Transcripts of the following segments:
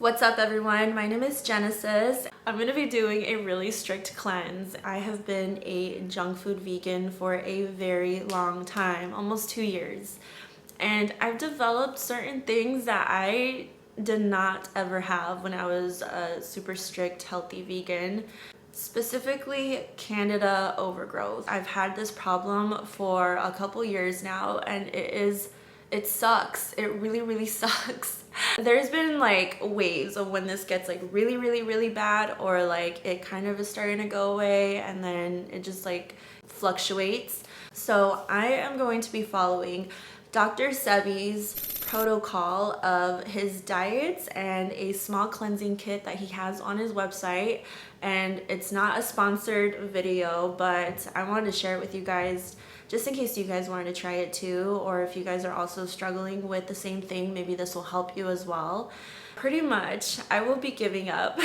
What's up everyone? My name is Genesis. I'm going to be doing a really strict cleanse. I have been a junk food vegan for a very long time, almost 2 years. And I've developed certain things that I did not ever have when I was a super strict healthy vegan. Specifically Candida overgrowth. I've had this problem for a couple years now and it sucks. It really sucks. There's been like waves of when this gets like really bad, or like it kind of is starting to go away and then it just like fluctuates. So I am going to be following Dr. Sebi's protocol of his diets and a small cleansing kit that he has on his website. And it's not a sponsored video, but I wanted to share it with you guys just in case you guys wanted to try it too, or if you guys are also struggling with the same thing, maybe this will help you as well. Pretty much, I will be giving up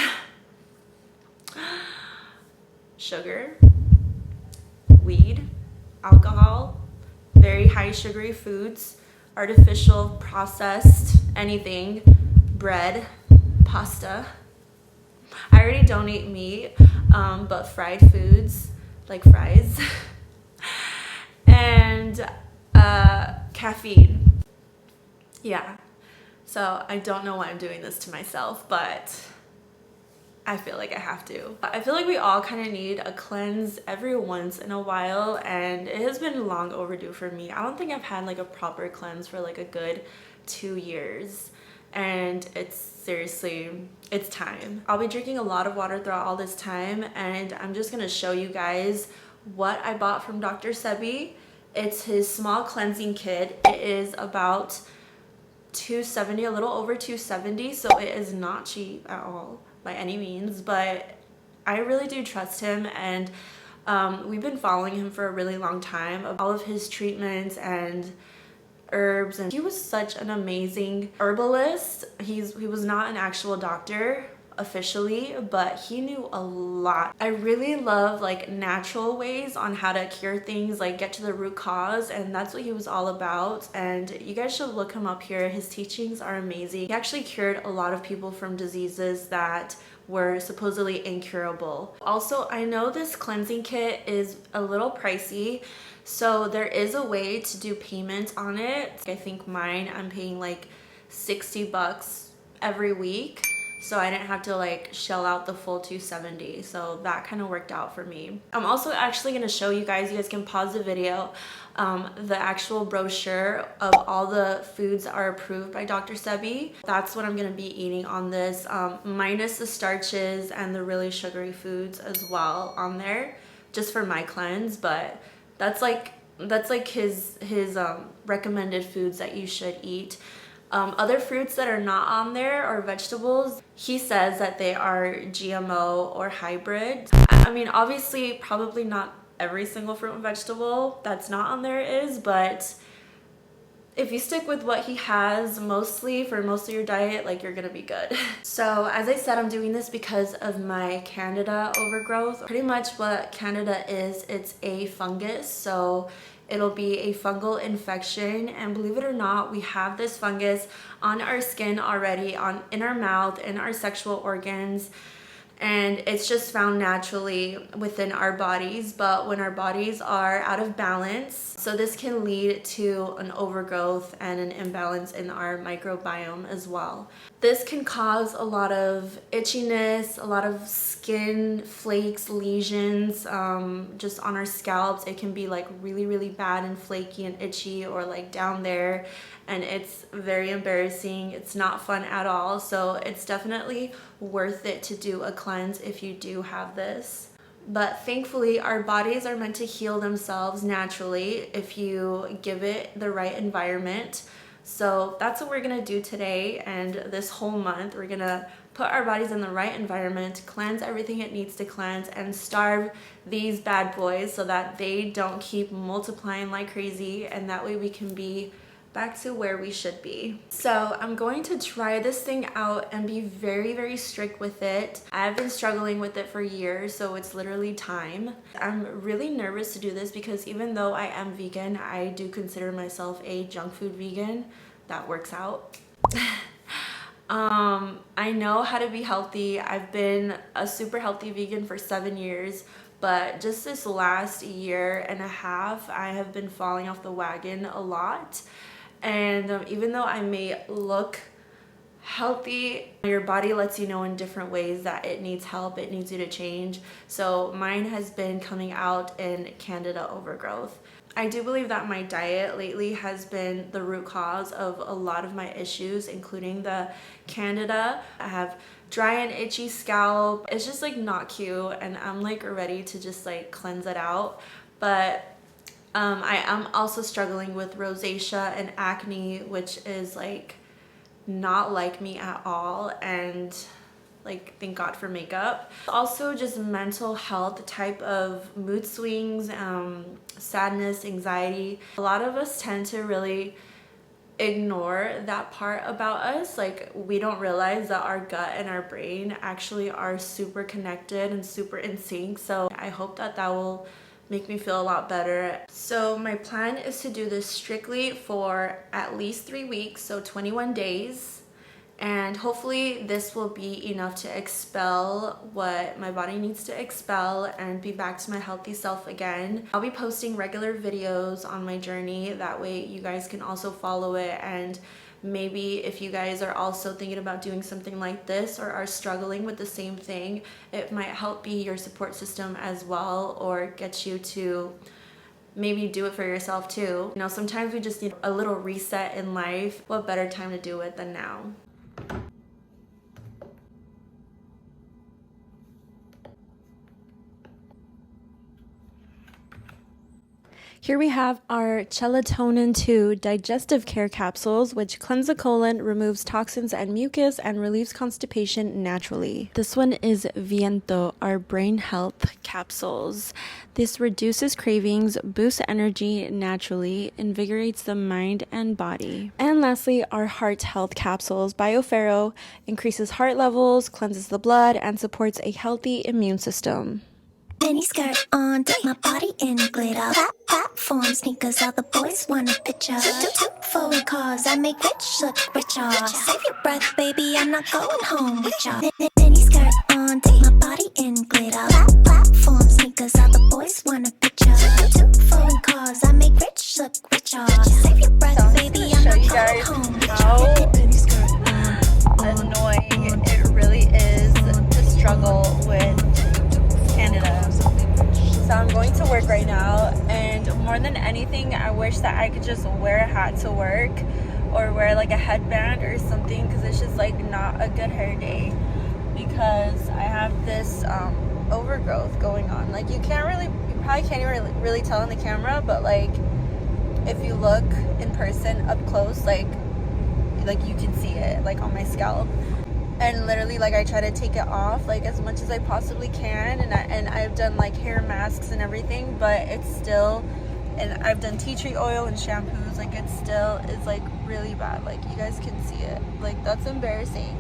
sugar, weed, alcohol, very high sugary foods, artificial, processed, anything, bread, pasta. I already don't eat meat, but fried foods like fries and caffeine. Yeah, so I don't know why I'm doing this to myself, but I feel like I have to. I feel like we all kind of need a cleanse every once in a while, and it has been long overdue for me. I don't think I've had like a proper cleanse for like a good 2 years, and it's seriously, it's time. I'll be drinking a lot of water throughout all this time, and I'm just gonna show you guys what I bought from Dr. Sebi. It's his small cleansing kit. It is about $270, a little over $270, so it is not cheap at all by any means, but I really do trust him, and we've been following him for a really long time, all of his treatments and herbs, and he was such an amazing herbalist. He was not an actual doctor officially, but he knew a lot. I really love like natural ways on how to cure things, like get to the root cause, and that's what he was all about. And you guys should look him up here. His teachings are amazing. He actually cured a lot of people from diseases that were supposedly incurable. Also, I know this cleansing kit is a little pricey, so there is a way to do payment on it. I think mine, I'm paying like $60 every week, so I didn't have to like shell out the full $270, so that kind of worked out for me. I'm also actually going to show you guys can pause the video, the actual brochure of all the foods that are approved by Dr. Sebi. That's what I'm going to be eating on this, minus the starches and the really sugary foods as well on there, just for my cleanse. But that's like his recommended foods that you should eat. Other fruits that are not on there are vegetables. He says that they are GMO or hybrid. I mean, obviously, probably not every single fruit and vegetable that's not on there is, but if you stick with what he has mostly for most of your diet, like, you're gonna be good. So as I said, I'm doing this because of my Candida overgrowth. Pretty much what Candida is, it's a fungus. So it'll be a fungal infection, and believe it or not, we have this fungus on our skin already, in our mouth, in our sexual organs, and it's just found naturally within our bodies. But when our bodies are out of balance, so this can lead to an overgrowth and an imbalance in our microbiome as well. This can cause a lot of itchiness, a lot of skin flakes, lesions, just on our scalps. It can be like really bad and flaky and itchy, or like down there, and it's very embarrassing. It's not fun at all. So it's definitely worth it to do a cleanse if you do have this. But thankfully, our bodies are meant to heal themselves naturally if you give it the right environment. So that's what we're gonna do today, and this whole month we're gonna put our bodies in the right environment, cleanse everything it needs to cleanse, and starve these bad boys so that they don't keep multiplying like crazy, and that way we can be back to where we should be. So I'm going to try this thing out and be very strict with it. I've been struggling with it for years, so it's literally time. I'm really nervous to do this because even though I am vegan, I do consider myself a junk food vegan. That works out. I know how to be healthy. I've been a super healthy vegan for 7 years, but just this last year and a half, I have been falling off the wagon a lot. And even though I may look healthy, your body lets you know in different ways that it needs help, it needs you to change. So mine has been coming out in Candida overgrowth. I do believe that my diet lately has been the root cause of a lot of my issues, including the Candida. I have dry and itchy scalp. It's just like not cute, and I'm like ready to just like cleanse it out. But I am also struggling with rosacea and acne, which is like not like me at all, and like thank God for makeup. Also just mental health type of mood swings, sadness, anxiety. A lot of us tend to really ignore that part about us. Like we don't realize that our gut and our brain actually are super connected and super in sync. So I hope that that will make me feel a lot better. So my plan is to do this strictly for at least 3 weeks, so 21 days. And hopefully this will be enough to expel what my body needs to expel and be back to my healthy self again. I'll be posting regular videos on my journey. That way you guys can also follow it, and maybe if you guys are also thinking about doing something like this or are struggling with the same thing, it might help be your support system as well, or get you to maybe do it for yourself too. You know, sometimes we just need a little reset in life. What better time to do it than now? Here we have our Melatonin 2 digestive care capsules, which cleanse the colon, removes toxins and mucus, and relieves constipation naturally. This one is Viento, our brain health capsules. This reduces cravings, boosts energy naturally, invigorates the mind and body. And lastly, our heart health capsules, BioFerro, increases heart levels, cleanses the blood, and supports a healthy immune system. Mini skirt on, take my body in glitter. Platform sneakers, all the boys want a picture. Two foreign cars, I make rich look richer. Save your breath, baby, I'm not going home with ya. Mini skirt on, take my body in glitter. Platform sneakers, all the boys want a picture. Two foreign cars, I make rich look richer. Save your breath, baby, I'm not going home with ya. Annoying it really is to struggle with Candida. So I'm going to work right now, and more than anything I wish that I could just wear a hat to work or wear like a headband or something, because it's just like not a good hair day because I have this overgrowth going on. Like you probably can't even really tell in the camera, but like if you look in person up close, like you can see it like on my scalp. And literally, like, I try to take it off like as much as I possibly can, and I've done like hair masks and everything, but it's still, and I've done tea tree oil and shampoos, like it still is like really bad. Like you guys can see it. Like that's embarrassing.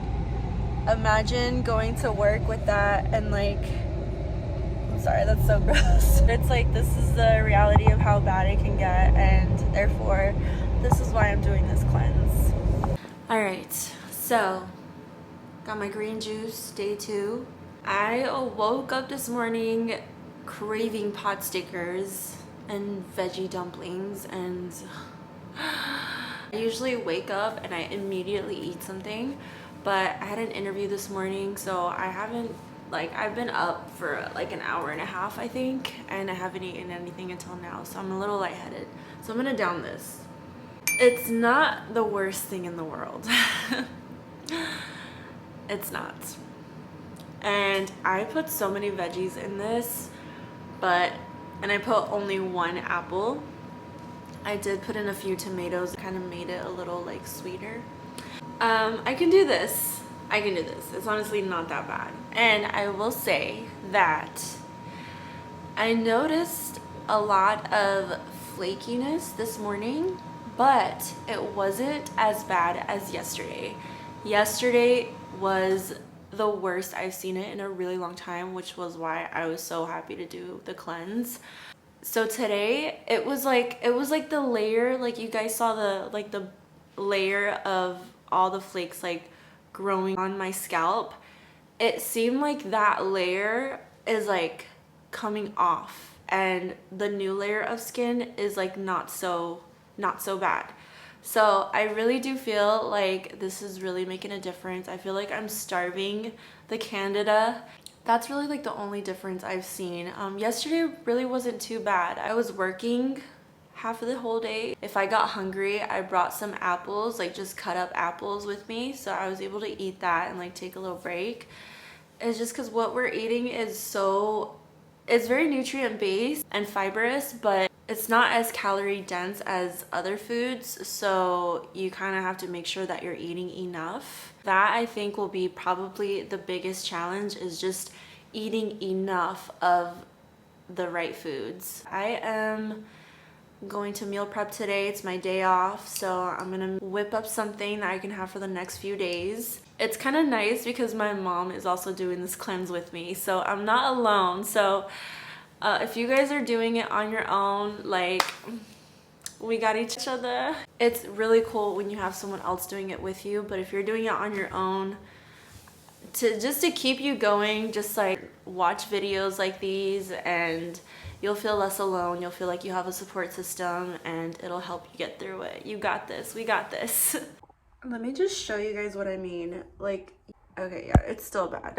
Imagine going to work with that, and like, I'm sorry, that's so gross. It's like this is the reality of how bad it can get, and therefore this is why I'm doing this cleanse. All right, so got my green juice, day 2. I woke up this morning craving pot stickers and veggie dumplings, and I usually wake up and I immediately eat something, but I had an interview this morning, so I haven't, like, I've been up for like an hour and a half I think, and I haven't eaten anything until now, so I'm a little lightheaded. So I'm gonna down this. It's not the worst thing in the world. It's not. And I put so many veggies in this, and I put only 1 apple. I did put in a few tomatoes, kind of made it a little like sweeter. I can do this. I can do this. It's honestly not that bad. And I will say that I noticed a lot of flakiness this morning, but it wasn't as bad as yesterday. Yesterday was the worst I've seen it in a really long time, which was why I was so happy to do the cleanse. So today it was like the layer, like you guys saw the layer of all the flakes like growing on my scalp, it seemed like that layer is like coming off and the new layer of skin is like not so bad. So I really do feel like this is really making a difference. I feel like I'm starving the Candida. That's really like the only difference I've seen. Yesterday really wasn't too bad. I was working half of the whole day. If I got hungry, I brought some apples, like just cut up apples with me, so I was able to eat that and like take a little break. It's just because what we're eating is it's very nutrient based and fibrous, but it's not as calorie dense as other foods, so you kind of have to make sure that you're eating enough. That I think will be probably the biggest challenge, is just eating enough of the right foods. I am going to meal prep today. It's my day off, so I'm gonna whip up something that I can have for the next few days. It's kind of nice because my mom is also doing this cleanse with me, so I'm not alone. So if you guys are doing it on your own, like, we got each other. It's really cool when you have someone else doing it with you, but if you're doing it on your own, to keep you going, just like watch videos like these and you'll feel less alone. You'll feel like you have a support system and it'll help you get through it. You got this. We got this. Let me just show you guys what I mean. Like, okay, yeah, it's still bad.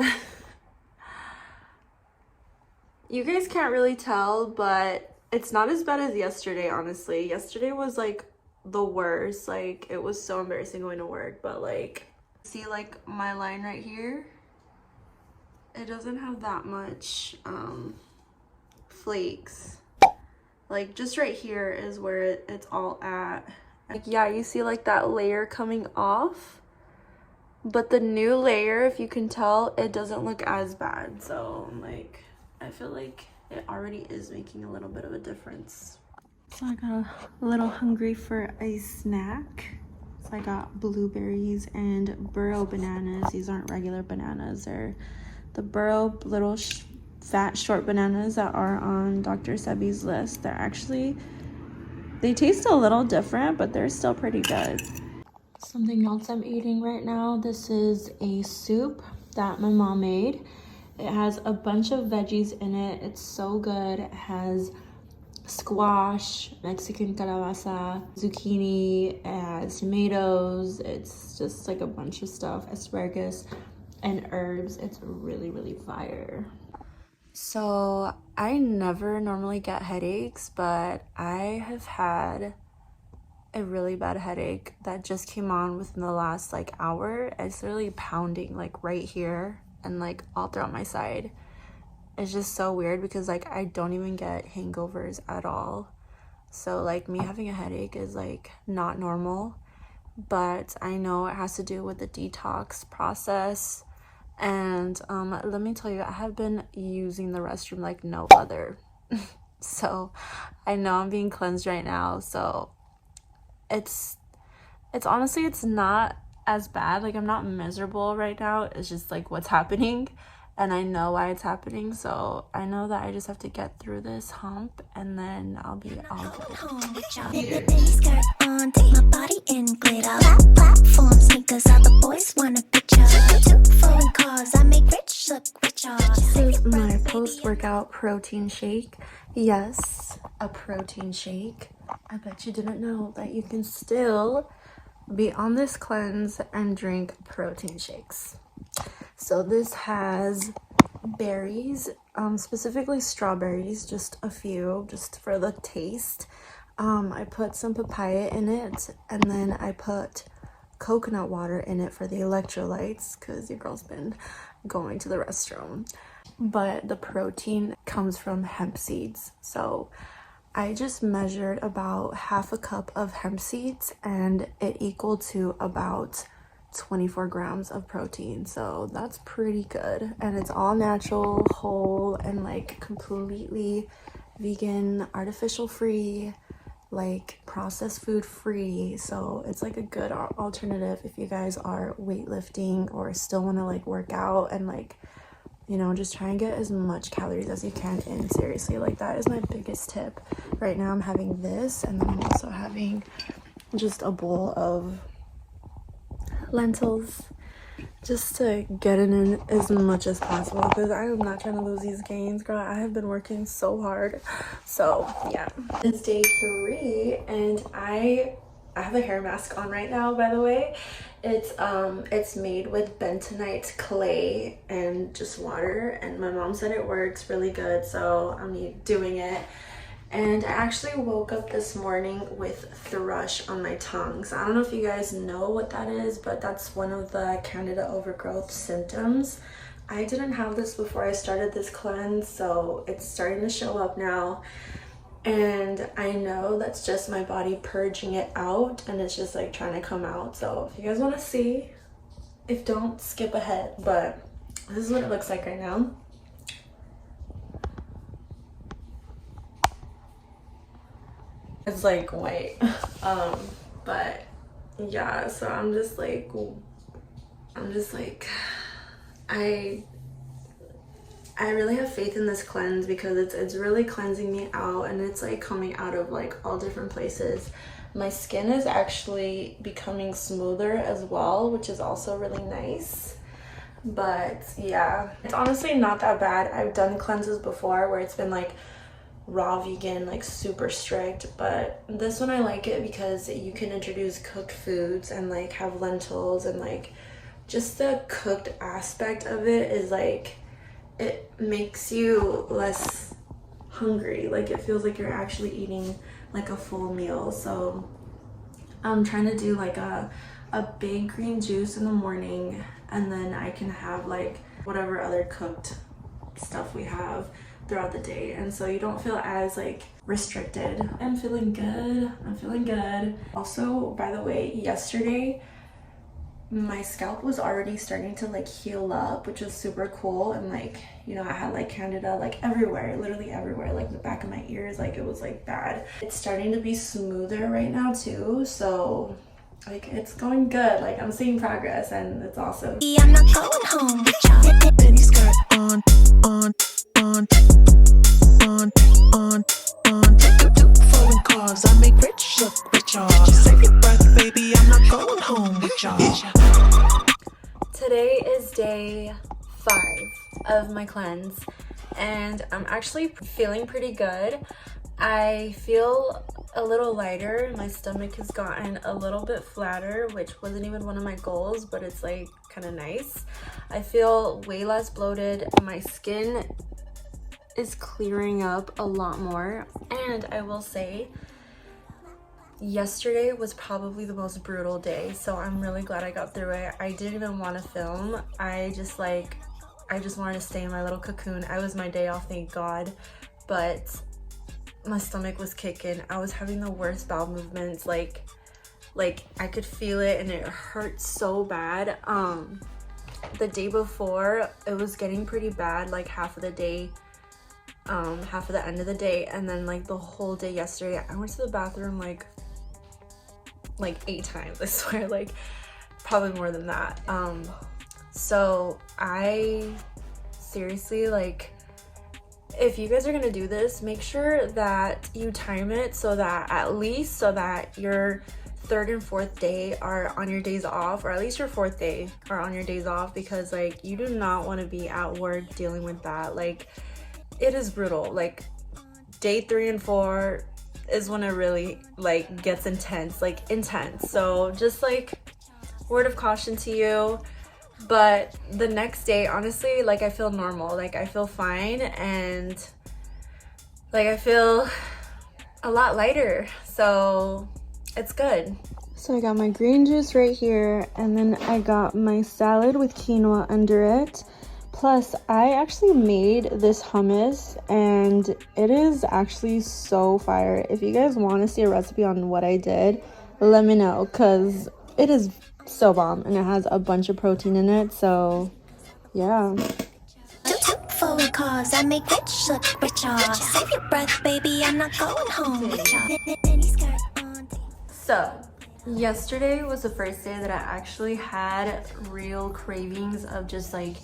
You guys can't really tell, but it's not as bad as yesterday, honestly. Yesterday was like the worst. Like, it was so embarrassing going to work, but like, see like my line right here? It doesn't have that much flakes. Like, just right here is where it's all at. Like, yeah, you see like that layer coming off, but the new layer, if you can tell, it doesn't look as bad. So like, I feel like it already is making a little bit of a difference. So I got a little hungry for a snack. So I got blueberries and burro bananas. These aren't regular bananas. They're the burro little fat short bananas that are on Dr. Sebi's list. They taste a little different, but they're still pretty good. Something else I'm eating right now, this is a soup that my mom made. It has a bunch of veggies in it. It's so good. It has squash, Mexican calabaza, zucchini, it has tomatoes. It's just like a bunch of stuff, asparagus and herbs. It's really, really fire. So I never normally get headaches, but I have had a really bad headache that just came on within the last like hour. It's really pounding like right here and like all throughout my side. It's just so weird because like I don't even get hangovers at all. So like me having a headache is like not normal, but I know it has to do with the detox process. And let me tell you, I have been using the restroom like no other. So I know I'm being cleansed right now, so it's honestly, it's not as bad. Like, I'm not miserable right now. It's just like what's happening, and I know why it's happening. So I know that I just have to get through this hump and then I'll be all good. Skirt on, take my body in glitter. Platform sneakers, all the boys want a picture. 2 foreign cars, I make rich look richer. This is my post-workout protein shake. Yes, a protein shake. I bet you didn't know that you can still be on this cleanse and drink protein shakes. So this has berries, specifically strawberries, just a few, just for the taste. I put some papaya in it, and then I put coconut water in it for the electrolytes, because your girl's been going to the restroom. But the protein comes from hemp seeds, so I just measured about half a cup of hemp seeds, and it equaled to about 24 grams of protein. So that's pretty good, and it's all natural, whole, and like completely vegan, artificial free, like processed food free. So it's like a good alternative if you guys are weightlifting or still want to like work out and like, you know, just try and get as much calories as you can in. Seriously, like that is my biggest tip. Right now I'm having this, and then I'm also having just a bowl of lentils just to get it in as much as possible because I am not trying to lose these gains, girl. I have been working so hard. So yeah, it's day 3 and I have a hair mask on right now, by the way. It's made with bentonite clay and just water, and my mom said it works really good, so I'm doing it. And I actually woke up this morning with thrush on my tongue. So I don't know if you guys know what that is, but that's one of the Candida overgrowth symptoms. I didn't have this before I started this cleanse, so it's starting to show up now. And I know that's just my body purging it out, and it's just like trying to come out. So if you guys want to see, if don't, skip ahead. But this is what it looks like right now. It's like white. But yeah, so I'm just like I really have faith in this cleanse because it's really cleansing me out, and it's like coming out of like all different places. My skin is actually becoming smoother as well, which is also really nice. But yeah, it's honestly not that bad. I've done cleanses before where it's been like raw vegan, like super strict, but this one I like it because you can introduce cooked foods and like have lentils, and like just the cooked aspect of it is like, it makes you less hungry. Like it feels like you're actually eating like a full meal. So I'm trying to do like a big green juice in the morning, and then I can have like whatever other cooked stuff we have throughout the day, and so you don't feel as like restricted. I'm feeling good. Also, by the way, yesterday my scalp was already starting to like heal up, which was super cool. And like, you know, I had like Candida like everywhere, literally everywhere, like the back of my ears, like it was like bad. It's starting to be smoother right now too, so like it's going good. Like I'm seeing progress, and it's awesome. I'm not going home with y'all. Mini skirt on. Do foreign cars, I make rich look richer. Save your breath, baby, I'm not going home with y'all. Today is day 5 of my cleanse, and I'm actually feeling pretty good. I feel a little lighter. My stomach has gotten a little bit flatter, which wasn't even one of my goals, but it's like kind of nice. I feel way less bloated. My skin is clearing up a lot more, and I will say yesterday was probably the most brutal day, so I'm really glad I got through it. I didn't even want to film. I just wanted to stay in my little cocoon. I was my day off, thank God, but my stomach was kicking. I was having the worst bowel movements, like I could feel it, and it hurt so bad. The day before it was getting pretty bad, like half of the day, half of the end of the day, and then like the whole day yesterday. I went to the bathroom like 8 times, I swear, like probably more than that. So I seriously, like, if you guys are gonna do this, make sure that you time it so that at least so that your 3rd and 4th day are on your days off, or at least your 4th day are on your days off, because like you do not want to be at work dealing with that. Like it is brutal. Like day 3 and 4 is when it really like gets intense. So just like word of caution to you. But the next day, honestly, like I feel normal, like I feel fine, and like I feel a lot lighter, so it's good. So I got my green juice right here, and then I got my salad with quinoa under it. Plus, I actually made this hummus, and it is actually so fire. If you guys want to see a recipe on what I did, let me know, because it is so bomb, and it has a bunch of protein in it, so yeah. Toot forward cause I make rich look richer. Save your breath, baby, I'm not going home with y'all. Mini skirt on. So yesterday was the first day that I actually had real cravings of just like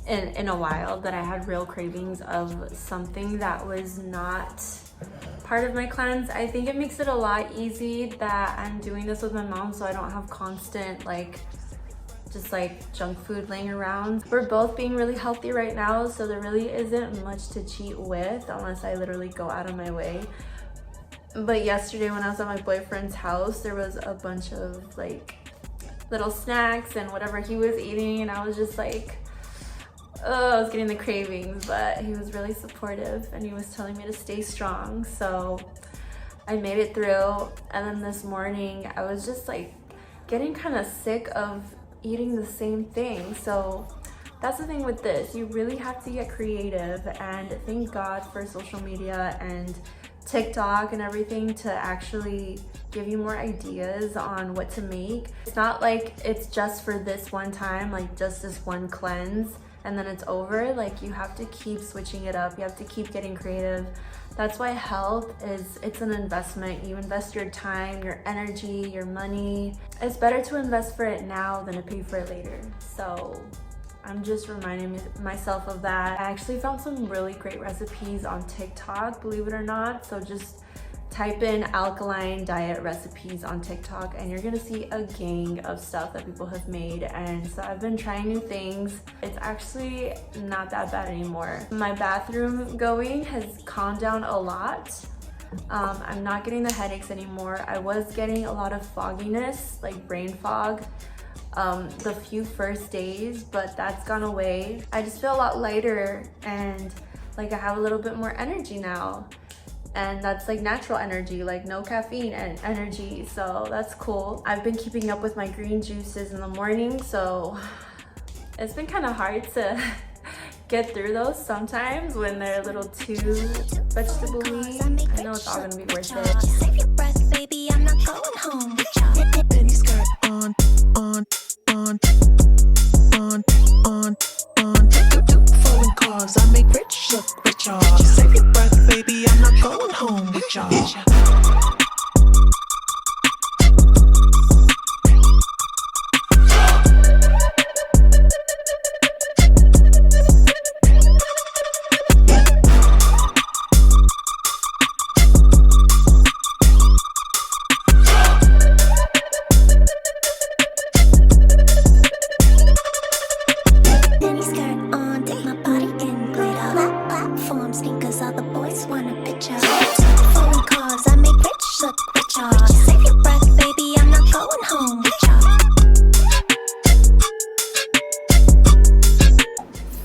in a while that I had real cravings of something that was not part of my cleanse. I think it makes it a lot easy that I'm doing this with my mom, so I don't have constant like just like junk food laying around. We're both being really healthy right now, so there really isn't much to cheat with unless I literally go out of my way. But yesterday when I was at my boyfriend's house, there was a bunch of like little snacks and whatever he was eating, and I was just like, oh, I was getting the cravings. But he was really supportive and he was telling me to stay strong, so I made it through. And then this morning I was just like getting kind of sick of eating the same thing. So that's the thing with this, you really have to get creative, and thank God for social media and TikTok and everything to actually give you more ideas on what to make. It's not like it's just for this one time, like just this one cleanse and then it's over. Like you have to keep switching it up, you have to keep getting creative. That's why health it's an investment. You invest your time, your energy, your money. It's better to invest for it now than to pay for it later. So I'm just reminding myself of that. I actually found some really great recipes on TikTok, believe it or not. So just type in Alkaline Diet recipes on TikTok and you're gonna see a gang of stuff that people have made. And so I've been trying new things. It's actually not that bad anymore. My bathroom going has calmed down a lot. I'm not getting the headaches anymore. I was getting a lot of fogginess, like brain fog, the few first days, but that's gone away. I just feel a lot lighter and like I have a little bit more energy now. And that's like natural energy, like no caffeine and energy, so that's cool. I've been keeping up with my green juices in the morning, so it's been kind of hard to get through those sometimes when they're a little too vegetable-y. I know it's all gonna be worth it. Save your breath, baby, I'm not going home with y'all. Mini skirt on. Foreign cars, I make rich look richer. Save your breath, baby, I'm not going home with y'all. Mini skirt on, take my body in glitter. Platform sneakers, all the boys want a picture. Foreign cars, I make rich look richer. Save your breath, baby, I'm not going home with y'all.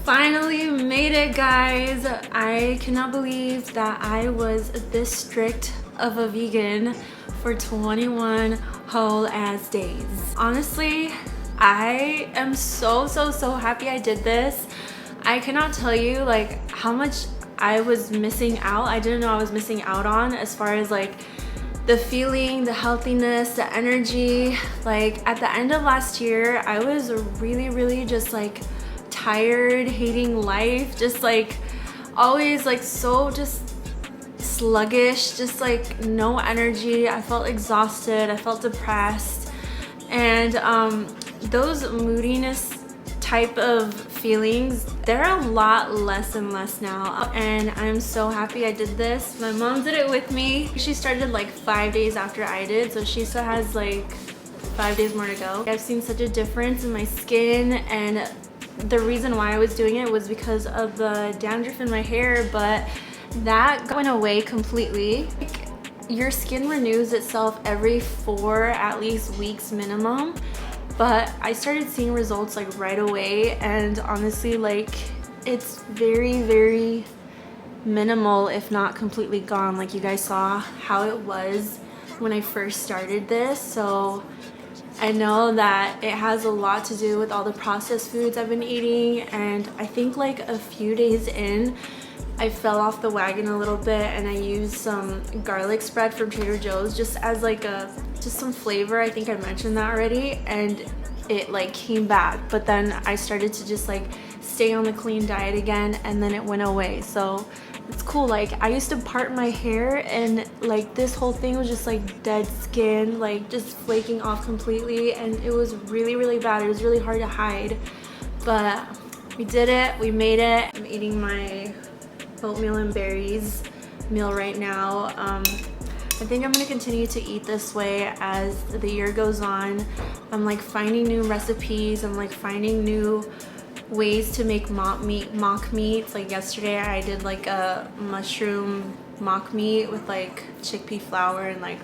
Finally made it, guys. I cannot believe that I was this strict of a vegan for 21 whole ass days. Honestly, I am so happy I did this. I cannot tell you like how much I was missing out. I didn't know I was missing out on as far as like the feeling, the healthiness, the energy. Like at the end of last year, I was really just like tired, hating life, just like always like so just sluggish, just like no energy. I felt exhausted, I felt depressed, and those moodiness type of feelings, they're a lot less and less now, and I'm so happy I did this. My mom did it with me. She started like 5 days after I did, so she still has like 5 days more to go. I've seen such a difference in my skin, and the reason why I was doing it was because of the dandruff in my hair, but that went away completely. Like, your skin renews itself every 4 at least weeks minimum, but I started seeing results like right away, and honestly like it's very minimal, if not completely gone. Like you guys saw how it was when I first started this, so I know that it has a lot to do with all the processed foods I've been eating, and I think like a few days in I fell off the wagon a little bit, and I used some garlic spread from Trader Joe's just as like just some flavor. I think I mentioned that already, and it like came back, but then I started to just like stay on the clean diet again, and then it went away. So it's cool. Like I used to part my hair, and like this whole thing was just like dead skin, like just flaking off completely, and it was really bad. It was really hard to hide, but we did it, we made it. I'm eating my oatmeal and berries meal right now. I think I'm gonna continue to eat this way as the year goes on. I'm like finding new recipes. I'm like finding new ways to make mock meats. Like yesterday I did like a mushroom mock meat with like chickpea flour, and like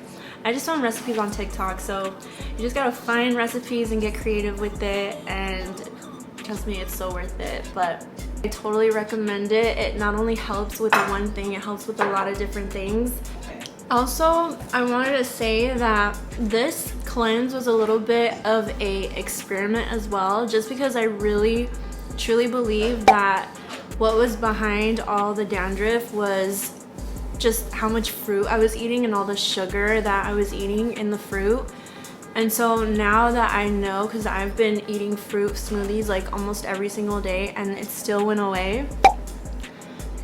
I just found recipes on TikTok. So you just gotta find recipes and get creative with it, and trust me, it's so worth it. But I totally recommend it. It not only helps with one thing, it helps with a lot of different things. Also, I wanted to say that this cleanse was a little bit of a experiment as well, just because I really truly believe that what was behind all the dandruff was just how much fruit I was eating and all the sugar that I was eating in the fruit. And so now that I know, because I've been eating fruit smoothies like almost every single day and it still went away,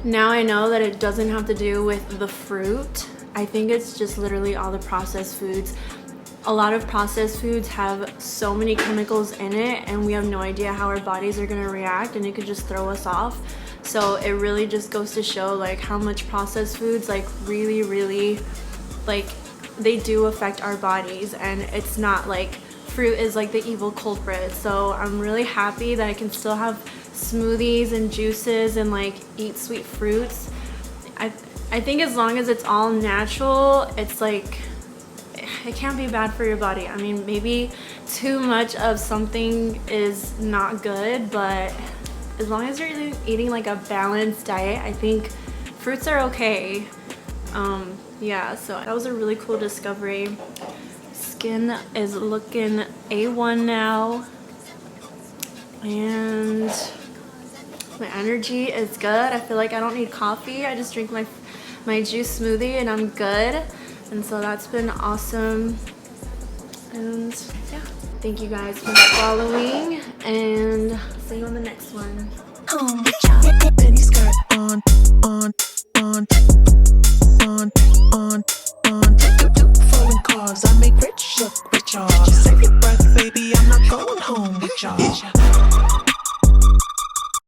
now I know that it doesn't have to do with the fruit. I think it's just literally all the processed foods. A lot of processed foods have so many chemicals in it, and we have no idea how our bodies are gonna react, and it could just throw us off. So it really just goes to show like how much processed foods like really like they do affect our bodies, and it's not like fruit is like the evil culprit. So I'm really happy that I can still have smoothies and juices and like eat sweet fruits. I think as long as it's all natural, it's like it can't be bad for your body. I mean, maybe too much of something is not good, but as long as you're eating like a balanced diet, I think fruits are okay. Yeah, so that was a really cool discovery. Skin is looking A1 now, and my energy is good. I feel like I don't need coffee. I just drink my juice smoothie and I'm good. And so that's been awesome. And yeah, thank you guys for following, and see you on the next one. Mini skirt on. Foreign cars, I make rich look richer. Save your breath, baby, I'm not going home with y'all.